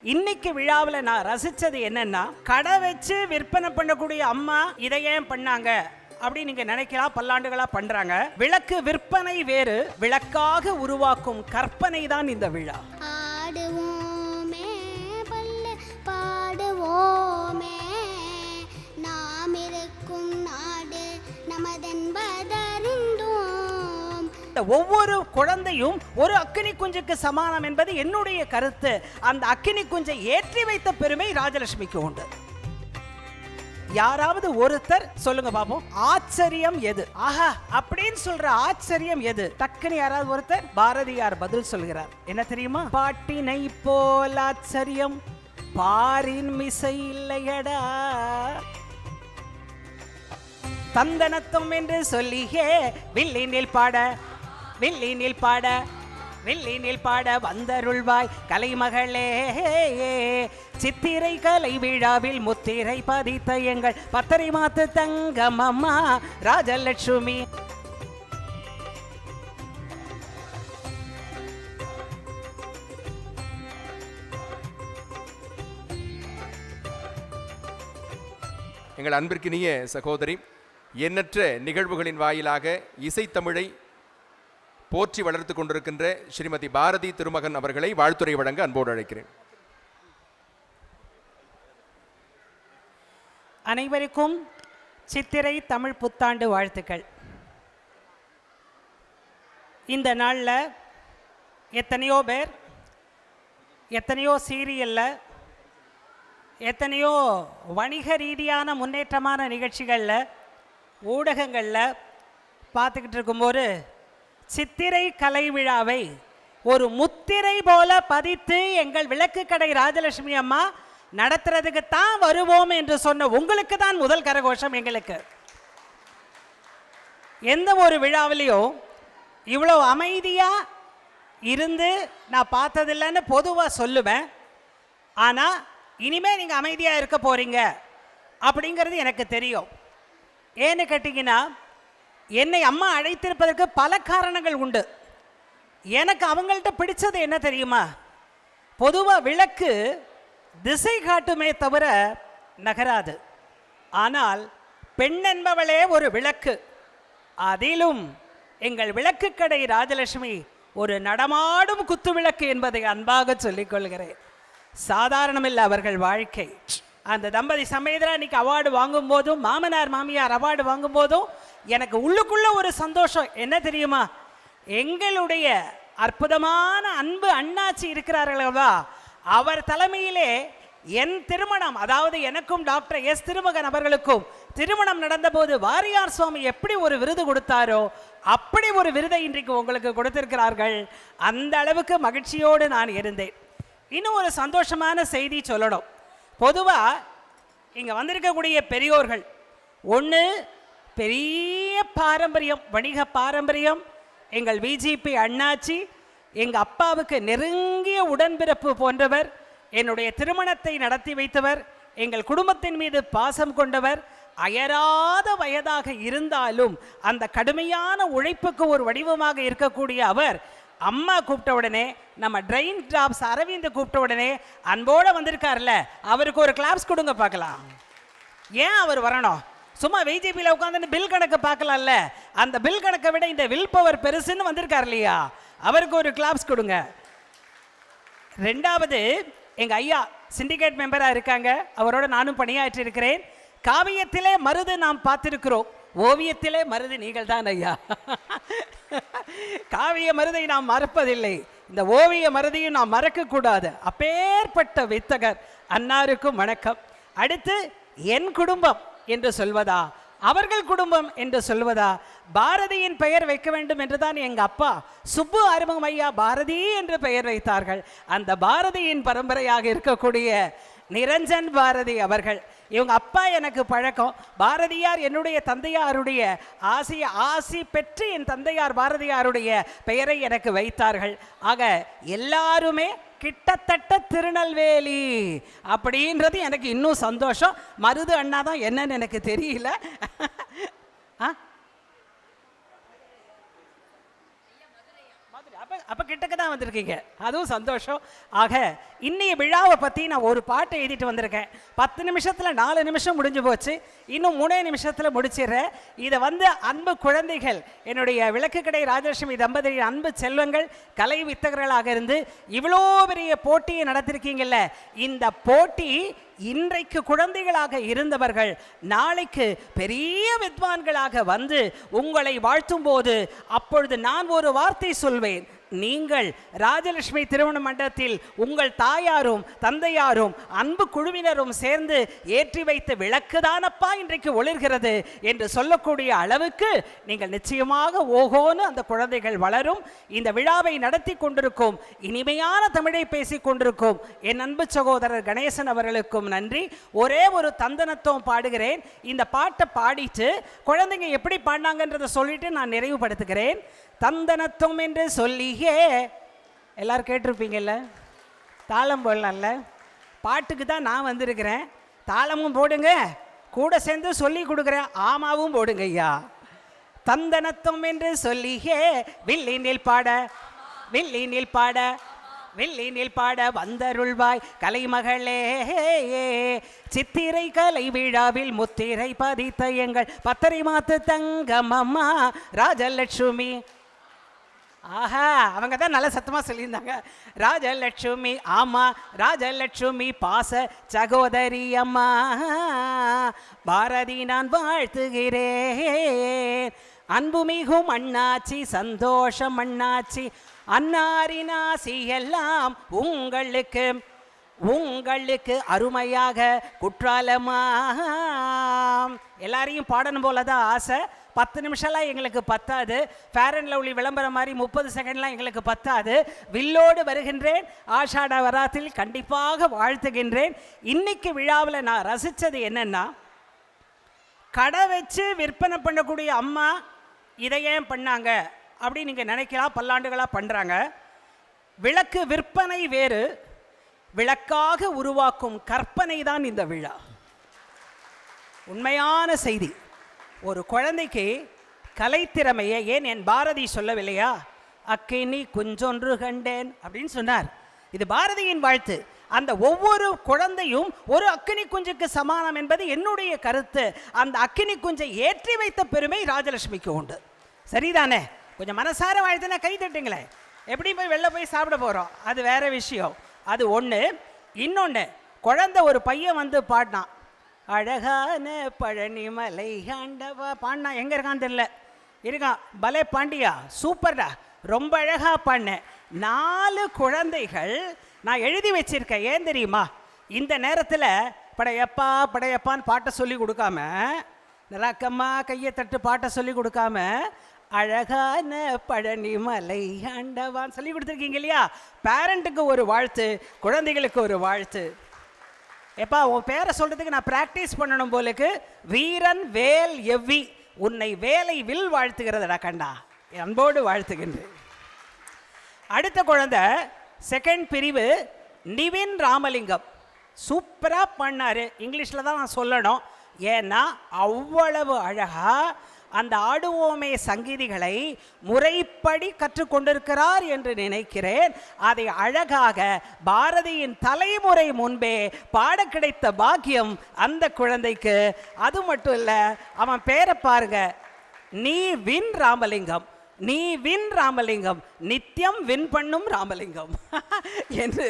இன்னைக்கு விழாவில் நான் ரசிச்சது என்னன்னா, கடை வச்சு விற்பனை பண்ணக்கூடிய அம்மா இதை ஏன் பண்ணாங்க அப்படி நீங்க நினைக்கலாம். பல்லாண்டுகளா பண்றாங்க. விளக்கு விற்பனை வேறு, விளக்காக உருவாக்கும் கற்பனை தான் இந்த விழா. ஆடுவோமே பல்ல பாடுவோமே, நாம் இருக்கும் நாடு நமதென்பதறிந்தோம். ஒவ்வொரு குழந்தையும் ஒரு அக்கினி குஞ்சுக்கு சமானம் என்பது என்னுடைய கருத்து. அந்த அக்கினி குஞ்சை ஏற்றி வைத்த பெருமை ராஜலட்சுமிக்கு உண்டு. யாராவது ஒருத்தர் சொல்லுங்க பாப்போம், ஆச்சரியம் எது? ஆஹா அப்படின்னு சொல்ற ஆச்சரியம் எது? டக்குன்னு யாராவது ஒருத்தர். பாரதியார் பதில் சொல்கிறார். என்ன தெரியுமா? பாட்டினை போல் ஆச்சரியம் பாரின் மிசை இல்லையடா, தந்தனத்தும் என்று சொல்லியே வில்லினில் பாட வில்லினில் பாட வில்லினில் பாட வந்தருள்வாய் கலைமகளே. சித்திரை கலை விழாவில் முத்திரை பதித்த எங்கள் பத்தரை மாத்து தங்கம் அம்மா ராஜலட்சுமி. எங்கள் அன்பிற்கினிய சகோதரி, எண்ணற்ற நிகழ்வுகளின் வாயிலாக இசைத்தமிழை போற்றி வளர்த்து கொண்டிருக்கின்ற ஸ்ரீமதி பாரதி திருமகன் அவர்களை வாழ்த்துரை வழங்க அன்போடு அழைக்கிறேன். அனைவருக்கும் சித்திரை தமிழ் புத்தாண்டு வாழ்த்துக்கள். இந்த நாளில் எத்தனையோ பேர் எத்தனையோ சீரியல்ல எத்தனையோ வணிக ரீதியான முன்னேற்றமான நிகழ்ச்சிகளில் ஊடகங்களில் பார்த்துக்கிட்டு இருக்கும்போது சித்திரை கலை விழாவை ஒரு முத்திரை போல பதித்து எங்கள் விளக்கு கடை ராஜலட்சுமி அம்மா நடத்துறதுக்கு தான் வருவோம் என்று சொன்ன உங்களுக்கு தான் முதல் கரகோஷம். எங்களுக்கு எந்த ஒரு விழாவிலையும் இவ்வளோ அமைதியாக இருந்து நான் பார்த்ததில்லைன்னு பொதுவாக சொல்லுவேன். ஆனால் இனிமேல் நீங்கள் அமைதியாக இருக்க போகிறீங்க அப்படிங்கிறது எனக்கு தெரியும். ஏன்னு கேட்டிங்கன்னா, என்னை அம்மா அழைத்திருப்பதற்கு பல காரணங்கள் உண்டு. எனக்கு அவங்கள்ட்ட பிடிச்சது என்ன தெரியுமா? பொதுவாக விளக்கு திசை காட்டுமே தவிர நகராது. ஆனால் பெண் என்பவளே ஒரு விளக்கு. அதிலும் எங்கள் விளக்கு கடை ராஜலட்சுமி ஒரு நடமாடும் குத்து விளக்கு என்பதை அன்பாக சொல்லிக் கொள்கிறேன். சாதாரணமில்லை அவர்கள் வாழ்க்கை. அந்த தம்பதி சமேதரா இன்னைக்கு அவார்டு வாங்கும் போதும், மாமனார் மாமியார் அவார்டு வாங்கும் போதும் எனக்கு உள்ளுக்குள்ள ஒரு சந்தோஷம். என்ன தெரியுமா? எங்களுடைய அற்புதமான அன்பு அண்ணாச்சி இருக்கிறார்களா, அவர் தலைமையிலே என் திருமணம், அதாவது எனக்கும் டாக்டர் எஸ் திருமகன் அவர்களுக்கும் திருமணம் நடந்தபோது வாரியார் சுவாமி எப்படி ஒரு விருது கொடுத்தாரோ அப்படி ஒரு விருதை இன்றைக்கு உங்களுக்கு கொடுத்திருக்கிறார்கள். அந்த அளவுக்கு மகிழ்ச்சியோடு நான் இருந்தேன். இன்னும் ஒரு சந்தோஷமான செய்தி சொல்லணும். பொதுவாக இங்கே வந்திருக்கக்கூடிய பெரியோர்கள் ஒன்று பெரிய பாரம்பரியம், வணிக பாரம்பரியம். எங்கள் விஜிபி அண்ணாச்சி எங்கள் அப்பாவுக்கு நெருங்கிய உடன்பிறப்பு போன்றவர், என்னுடைய திருமணத்தை நடத்தி வைத்தவர், எங்கள் குடும்பத்தின் மீது பாசம் கொண்டவர். அயராத வயதாக இருந்தாலும் அந்த கடுமையான உழைப்புக்கு ஒரு வடிவமாக இருக்கக்கூடிய அவர் அம்மா கூப்பிட்ட உடனே, நம்ம ட்ரெயின் டிராப்ஸ் அரவிந்த் கூப்பிட்ட உடனே அன்போடு வந்திருக்கார்ல, அவருக்கு ஒரு கிளாப்ஸ் கொடுங்க பார்க்கலாம். ஏன் அவர் வரணும்? சும்மா விஜிபியில் உட்காந்து பில் கணக்கு பார்க்கலாம்ல. அந்த பில் கணக்கை விட இந்த வில் பவர் பெருசுன்னு வந்திருக்கார் இல்லையா, அவருக்கு ஒரு கிளாப்ஸ் கொடுங்க. ரெண்டாவது, எங்கள் ஐயா சிண்டிகேட் மெம்பராக இருக்காங்க, அவரோட நானும் பணியாற்றி இருக்கிறேன். காவியத்திலே மருது நாம் பார்த்திருக்கிறோம், ஓவியத்திலே மருது நீங்கள் தான் ஐயா. காவிய மருதை நாம் மறப்பதில்லை, இந்த ஓவிய மருதையும் நாம் மறக்கக்கூடாது. அப்பேற்பட்ட வித்தகர் அன்னாருக்கும் வணக்கம். அடுத்து என் குடும்பம் என்று சொல்வதா, அவர்கள் குடும்பம் என்று சொல்வதா, பாரதியின் பெயர் வைக்க வேண்டும் என்று தான் எங்கள் அப்பா சுப்பு அருமம் ஐயா பாரதி என்று பெயர் வைத்தார்கள். அந்த பாரதியின் பரம்பரையாக இருக்கக்கூடிய நிரஞ்சன் பாரதி அவர்கள், இவங்க அப்பா எனக்கு பழக்கம். பாரதியார் என்னுடைய தந்தையாருடைய ஆசி பெற்று என் தந்தையார் பாரதியாருடைய பெயரை எனக்கு வைத்தார்கள். ஆக எல்லாருமே கிட்டத்தட்ட திருநெல்வேலி அப்படின்றது எனக்கு இன்னும் சந்தோஷம். மருது அண்ணா தான் என்னன்னு எனக்கு தெரியல. அப்போ கிட்டக்க தான் வந்திருக்கீங்க, அதுவும் சந்தோஷம். ஆக இன்னைய விழாவை பற்றி நான் ஒரு பாட்டை எழுதிட்டு வந்திருக்கேன். 10 நிமிஷத்தில் 4 நிமிஷம் முடிஞ்சு போச்சு, இன்னும் 3 நிமிஷத்தில் முடிச்சிடுறேன். இதை அன்பு குழந்தைகள், என்னுடைய விளக்குக்கடை ராஜலட்சுமி தம்பதியின் அன்பு செல்வங்கள், கலை வித்தகர்களாக இருந்து இவ்வளோ பெரிய போட்டியை நடத்திருக்கீங்கல்ல, இந்த போட்டி இன்றைக்கு குழந்தைகளாக இருந்தவர்கள் நாளைக்கு பெரிய வித்வான்களாக வந்து உங்களை வாழ்த்தும் போது அப்பொழுது நான் ஒரு வார்த்தை சொல்வேன், நீங்கள் ராஜலட்சுமி திருமண மண்டபத்தில் உங்கள் தாயாரும் தந்தையாரும் அன்பு குழுவினரும் சேர்ந்து ஏற்றி வைத்த விளக்குதானப்பா இன்றைக்கு ஒளிர்கிறது என்று சொல்லக்கூடிய அளவுக்கு நீங்கள் நிச்சயமாக ஓகோன்னு அந்த குழந்தைகள் வளரும். இந்த விழாவை நடத்தி கொண்டிருக்கும், இனிமையான தமிழை பேசிக் கொண்டிருக்கும் என் அன்பு சகோதரர் கணேசன் அவர்களுக்கும் நன்றி. ஒரே ஒரு தந்தனத்துவம் பாடுகிறேன். இந்த பாட்டை பாடிட்டு குழந்தைங்க எப்படி பாடினாங்கன்றதை சொல்லிட்டு நான் நிறைவுபடுத்துகிறேன். தந்தனத்துவம் என்று சொல்லியே எல்லாரும் கேட்டிருப்பீங்கல்ல, தாளம் போடலாம்ல, பாட்டுக்கு தான் நான் வந்திருக்கிறேன். தாளமும் போடுங்க, கூட சேர்ந்து சொல்லி கொடுக்குறேன், ஆமாவும் போடுங்க ஐயா. தந்தனத்துவம் என்று சொல்லியே வில்லினில் பாட வில்லினில் பாட வில்லினில் பாட வந்தருள்வாய் கலைமகளே, சித்திரை கலை விழாவில் முத்திரை பதித்த எங்கள் பத்தரை மாத்து தங்கமம்மா ராஜலட்சுமி. ஆஹா, அவங்க தான் நல்ல சத்தமாக சொல்லியிருந்தாங்க. ராஜலட்சுமி, ஆமாம் ராஜலட்சுமி பாச சகோதரி அம்மா, பாரதி நான் வாழ்த்துகிறேன். அன்புமிகும் அண்ணாச்சி, சந்தோஷம் அண்ணாச்சி, அன்னாரின் ஆசி எல்லாம் உங்களுக்கு உங்களுக்கு அருமையாக குற்றாலமாம். எல்லாரையும் பாடணும் போல தான் ஆசை. 10 நிமிஷம்லாம் எங்களுக்கு பத்தாது. ஃபேர் அண்ட் லவ்லி விளம்பரம் மாதிரி 30 செகண்ட்லாம் எங்களுக்கு பத்தாது. வில்லோடு வருகின்றேன், ஆஷாட வராத்தில் கண்டிப்பாக வாழ்த்துகின்றேன். இன்னைக்கு விழாவில் நான் ரசித்தது என்னென்னா, கடை வச்சு விற்பனை பண்ணக்கூடிய அம்மா இதை ஏன் பண்ணாங்க அப்படின்னு நீங்கள் நினைக்கலாம். பல்லாண்டுகளாக பண்ணுறாங்க. விளக்கு விற்பனை வேறு, விளக்காக உருவாக்கும் கற்பனை தான் இந்த விழா. உண்மையான செய்தி. ஒரு குழந்தைக்கு கலைத்திறமையை ஏன் என் பாரதி சொல்லவில்லையா, அக்கினி குஞ்சொன்று கண்டேன் அப்படின்னு சொன்னார். இது பாரதியின் வாழ்த்து. அந்த ஒவ்வொரு குழந்தையும் ஒரு அக்கினி குஞ்சுக்கு சமானம் என்பது என்னுடைய கருத்து. அந்த அக்கினி குஞ்சை ஏற்றி வைத்த பெருமை ராஜலட்சுமிக்கு உண்டு. சரிதானே? கொஞ்சம் மனசார வாழ்த்துனா கை தட்டுங்களே. எப்படி போய் வெளில போய் சாப்பிட போகிறோம், அது வேற விஷயம். அது ஒன்று. இன்னொன்று, குழந்தை ஒரு பையன் வந்து பாடினான், அழகான பழனிமலை ஆண்டவா பாடினா. எங்கே இருக்கான்னு தெரியல, இருக்கான். பலே பாண்டியா, சூப்பர்டா, ரொம்ப அழகாக பாடினேன். 4 குழந்தைகள் நான் எழுதி வச்சிருக்கேன். ஏன் தெரியுமா? இந்த நேரத்தில் படையப்பா படையப்பான்னு பாட்டை சொல்லி கொடுக்காம, நல்லாக்கம்மா கையை தட்டு பாட்டை சொல்லி கொடுக்காம, அழகான பழனிமலை ஆண்டவான்னு சொல்லி கொடுத்துருக்கீங்க இல்லையா? பேரண்ட்டுக்கு ஒரு வாழ்த்து, குழந்தைகளுக்கு ஒரு வாழ்த்து. எப்பா உன் பேரை சொல்கிறதுக்கு நான் ப்ராக்டிஸ் பண்ணணும் போலுக்கு. வீரன் வேல் எவ்வி, உன்னை வேலை வில் வாழ்த்துகிறதடா கண்டா, அன்போடு வாழ்த்துகின்றேன். அடுத்த குழந்தை செகண்ட் பிரிவு நிவின் ராமலிங்கம். சூப்பராக பண்ணார். இங்கிலீஷில் தான் நான் சொல்லணும், ஏன்னா அவ்வளவு அழகாக அந்த ஆடுவோமே சங்கீதிகளை முறைப்படி கற்றுக்கொண்டிருக்கிறார் என்று நினைக்கிறேன். அதை அழகாக பாரதியின் தலைமுறை முன்பே பாட கிடைத்த பாக்கியம் அந்த குழந்தைக்கு. அது மட்டும் இல்லை, அவன் பேரை பாருங்க, நீ வின் ராமலிங்கம், நீ வின் ராமலிங்கம், நித்தியம் வின் பண்ணும் ராமலிங்கம் என்று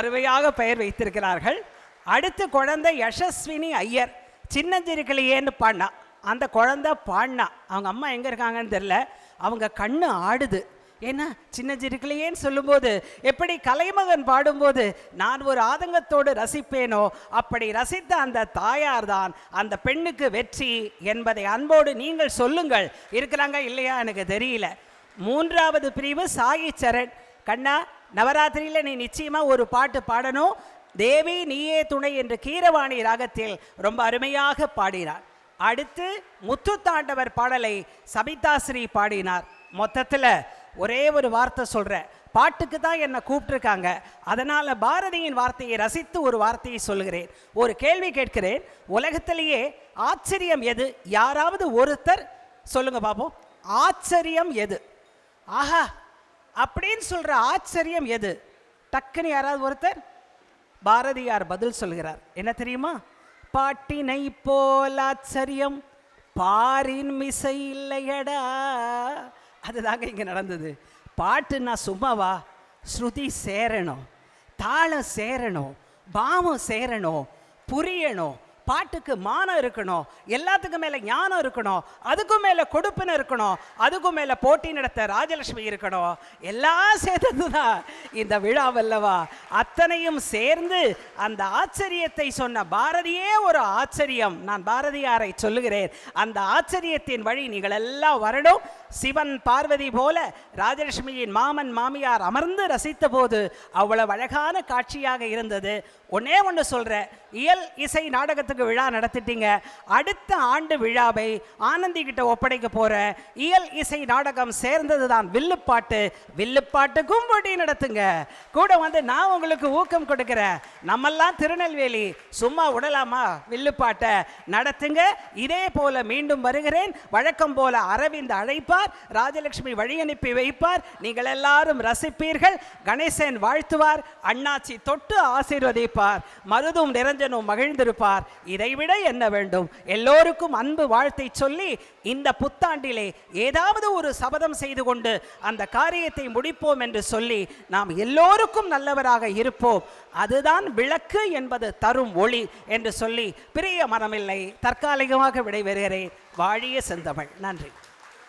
அருமையாக பெயர் வைத்திருக்கிறார்கள். அடுத்த குழந்தை யசஸ்வினி ஐயர். சின்னஞ்சிறுக்கிளியேன்னு பாடினா. அந்த குழந்தை பாடினா, அவங்க அம்மா எங்கே இருக்காங்கன்னு தெரில, அவங்க கண்ணு ஆடுது. ஏன்னா சின்னஞ்சிறுக்கிளியேன்னு சொல்லும்போது எப்படி கலைமகன் பாடும்போது நான் ஒரு ஆதங்கத்தோடு ரசிப்பேனோ அப்படி ரசித்த அந்த தாயார் தான் அந்த பெண்ணுக்கு வெற்றி என்பதை அன்போடு நீங்கள் சொல்லுங்கள். இருக்கிறாங்க இல்லையா எனக்கு தெரியல. 3வது பிரிவு சாயி சரண். கண்ணா, நவராத்திரியில் நீ நிச்சயமாக ஒரு பாட்டு பாடணும். தேவி நீயே துணை என்று கீரவாணி ராகத்தில் ரொம்ப அருமையாக பாடினார். அடுத்து முத்துத்தாண்டவர் பாடலை சபிதாஸ்ரீ பாடினார். மொத்தத்தில் ஒரே ஒரு வார்த்தை சொல்கிறேன், பாட்டுக்கு தான் என்னை கூப்பிட்டுருக்காங்க, அதனால் பாரதியின் வார்த்தையை ரசித்து ஒரு வார்த்தையை சொல்லுகிறேன். ஒரு கேள்வி கேட்கிறேன், உலகத்திலேயே ஆச்சரியம் எது? யாராவது ஒருத்தர் சொல்லுங்க பார்ப்போம், ஆச்சரியம் எது? ஆஹா, அப்படின்னு சொல்ற ஆச்சரியம் எது? டக்குன்னு யாராவது ஒருத்தர்? பாரதியார் பதில் சொல்கிறார். என்ன தெரியுமா? பாட்டினை போல் ஆச்சரியம் பாரின் மிசை இல்லையடா. அதுதாங்க இங்க நடந்தது. பாட்டுன்னா சும்மாவா? ஸ்ருதி சேரணும், தாளம் சேரணும், பாவம் சேரணும், புரியணும். பாட்டுக்கு மானம் இருக்கணும், எல்லாத்துக்கும் மேல ஞானம் இருக்கணும், அதுக்கும் மேல கொடுப்பின இருக்கணும், அதுக்கும் மேல போட்டி நடத்த ராஜலட்சுமி இருக்கணும். எல்லாம் சேர்ந்ததுதான் இந்த விழாவல்லவா. அத்தனையும் சேர்ந்து அந்த ஆச்சரியத்தை சொன்ன பாரதியே ஒரு ஆச்சரியம். நான் பாரதியாரை சொல்லுகிறேன், அந்த ஆச்சரியத்தின் வழி நீங்கள் எல்லாம் வரணும். சிவன் பார்வதி போல ராஜலட்சுமியின் மாமன் மாமியார் அமர்ந்து ரசித்த போது அவ்வளவு அழகான காட்சியாக இருந்தது. ஒன்னே ஒன்று சொல்றேன், இயல் இசை நாடகத்துக்கு விழா நடத்திட்டீங்க. அடுத்த ஆண்டு விழாவை ஆனந்தி கிட்ட ஒப்படைக்க போற. இயல் இசை நாடகம் சேர்ந்தது தான் வில்லுப்பாட்டு. வில்லுப்பாட்டுக்கும் போட்டி நடத்துங்க. கூட வந்து நான் உங்களுக்கு ஊக்கம் கொடுக்கிறேன். நம்மெல்லாம் திருநெல்வேலி, சும்மா விடலாமா? வில்லுப்பாட்டை நடத்துங்க. இதே போல மீண்டும் வருகிறேன். வழக்கம் போல அரவிந்த் அழைப்பார், ராஜலட்சுமி வழி அனுப்பி வைப்பார். நீங்கள் எல்லாரும் ரசிப்பீர்கள். கணேசன் வாழ்த்துவார், அண்ணாச்சி தொட்டு ஆசீர்வதிப்பார், மருதும் நிரஞ்சனும் மகிழ்ந்திருப்பார். இதைவிட என்ன வேண்டும்? எல்லோருக்கும் அன்பு வாழ்த்தை சொல்லி இந்த புத்தாண்டிலே ஏதாவது ஒரு சபதம் செய்து கொண்டு அந்த காரியத்தை முடிப்போம் என்று சொல்லி நாம் எல்லோருக்கும் நல்லவராக இருப்போம். அதுதான் விளக்கு என்பது தரும் ஒளி என்று சொல்லி பிரிய மனமில்லை தற்காலிகமாக விடைபெறுகிறேன். வாழிய செந்தமிழ். நன்றி.